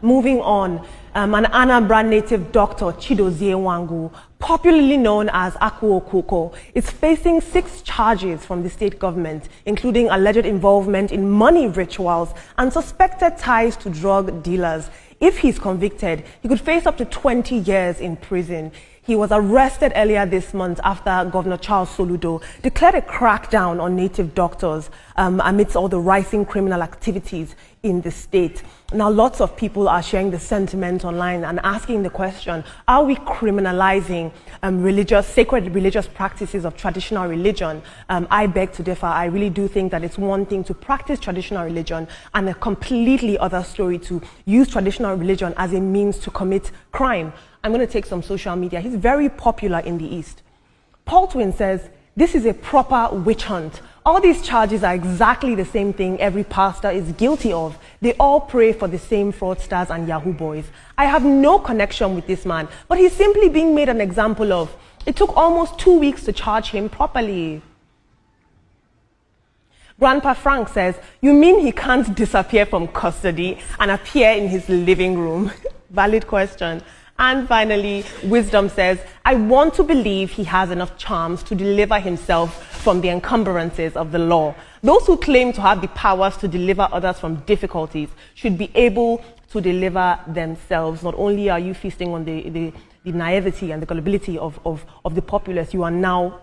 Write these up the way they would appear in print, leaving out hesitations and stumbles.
Moving on, an Anambra native doctor, Chidozie Wangu, popularly known as Akwa Okuko, is facing 6 charges from the state government, including alleged involvement in money rituals and suspected ties to drug dealers. If he's convicted, he could face up to 20 years in prison. He was arrested earlier this month after Governor Charles Soludo declared a crackdown on native doctors amidst all the rising criminal activities in the state. Now, lots of people are sharing the sentiment online and asking the question, are we criminalizing sacred religious practices of traditional religion? I beg to differ. I really do think that it's one thing to practice traditional religion and a completely other story to use traditional religion as a means to commit crime. I'm going to take some social media. He's very popular in the East. Paul Twin says, this is a proper witch hunt. All these charges are exactly the same thing every pastor is guilty of. They all pray for the same fraudsters and Yahoo boys. I have no connection with this man, but he's simply being made an example of. It took almost 2 weeks to charge him properly. Grandpa Frank says, you mean he can't disappear from custody and appear in his living room? Valid question. And finally, Wisdom says, I want to believe he has enough charms to deliver himself from the encumbrances of the law. Those who claim to have the powers to deliver others from difficulties should be able to deliver themselves. Not only are you feasting on the naivety and the gullibility of the populace, you are now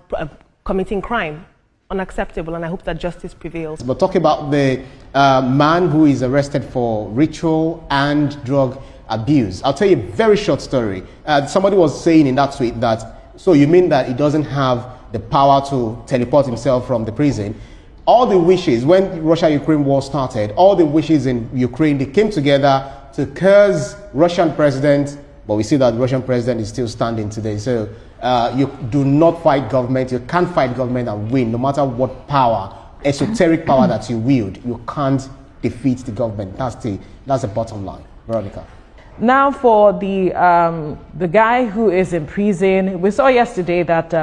committing crime. Unacceptable, and I hope that justice prevails. But talk about the man who is arrested for ritual and drug abuse. I'll tell you a very short story. Somebody was saying in that tweet that, so you mean that he doesn't have the power to teleport himself from the prison? All the wishes, when Russia-Ukraine war started, all the wishes in Ukraine, they came together to curse Russian president, but we see that the Russian president is still standing today. So you do not fight government, you can't fight government and win, no matter what power, esoteric power that you wield, you can't defeat the government. That's the bottom line. Veronica. Now for the guy who is in prison, we saw yesterday that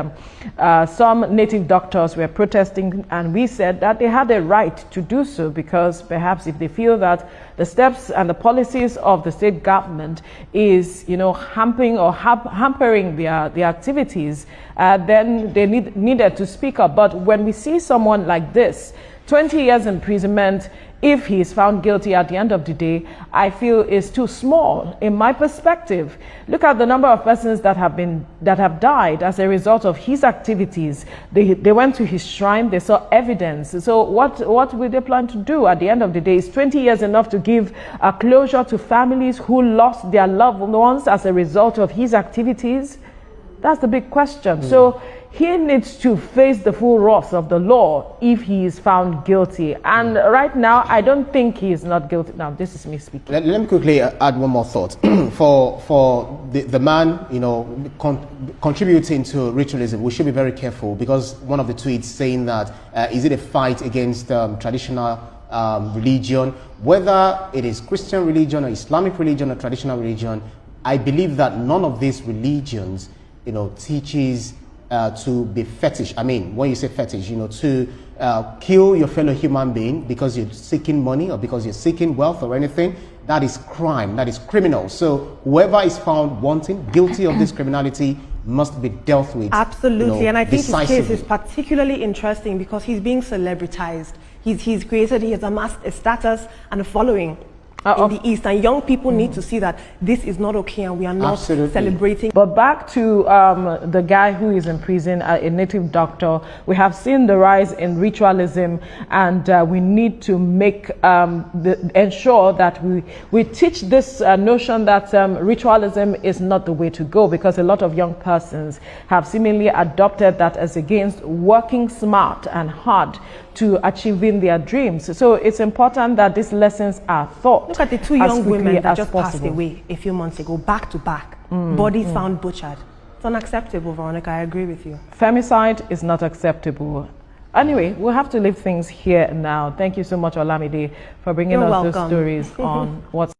some native doctors were protesting, and we said that they had a right to do so because perhaps if they feel that the steps and the policies of the state government is, hampering their activities, then they needed to speak up. But when we see someone like this, 20 years imprisonment, if he is found guilty at the end of the day, I feel is too small in my perspective. Look at the number of persons that have died as a result of his activities. They went to his shrine, they saw evidence. So what will they plan to do at the end of the day? Is 20 years enough to give a closure to families who lost their loved ones as a result of his activities? That's the big question. So he needs to face the full wrath of the law if he is found guilty. And right now, I don't think he is not guilty. Now, this is me speaking. Let me quickly add one more thought. for the man, contributing to ritualism, we should be very careful, because one of the tweets saying that, is it a fight against traditional religion? Whether it is Christian religion or Islamic religion or traditional religion, I believe that none of these religions, teaches to be fetish. I mean, when you say fetish, to kill your fellow human being because you're seeking money or because you're seeking wealth or anything, that is crime, that is criminal. So whoever is found wanting, guilty of this criminality, must be dealt with. Absolutely, and I think decisively. His case is particularly interesting because he's being celebritized. He has amassed a status and a following in the East, and young people need to see that this is not okay and we are not celebrating. But back to the guy who is in prison, a native doctor, we have seen the rise in ritualism, and we need to ensure that we teach this notion that ritualism is not the way to go, because a lot of young persons have seemingly adopted that as against working smart and hard to achieving their dreams. So it's important that these lessons are taught. Look at the 2 young women that just passed away a few months ago, back to back. Bodies found butchered. It's unacceptable, Veronica. I agree with you. Femicide is not acceptable. Anyway, we'll have to leave things here now. Thank you so much, Olamide, for bringing us those stories on what's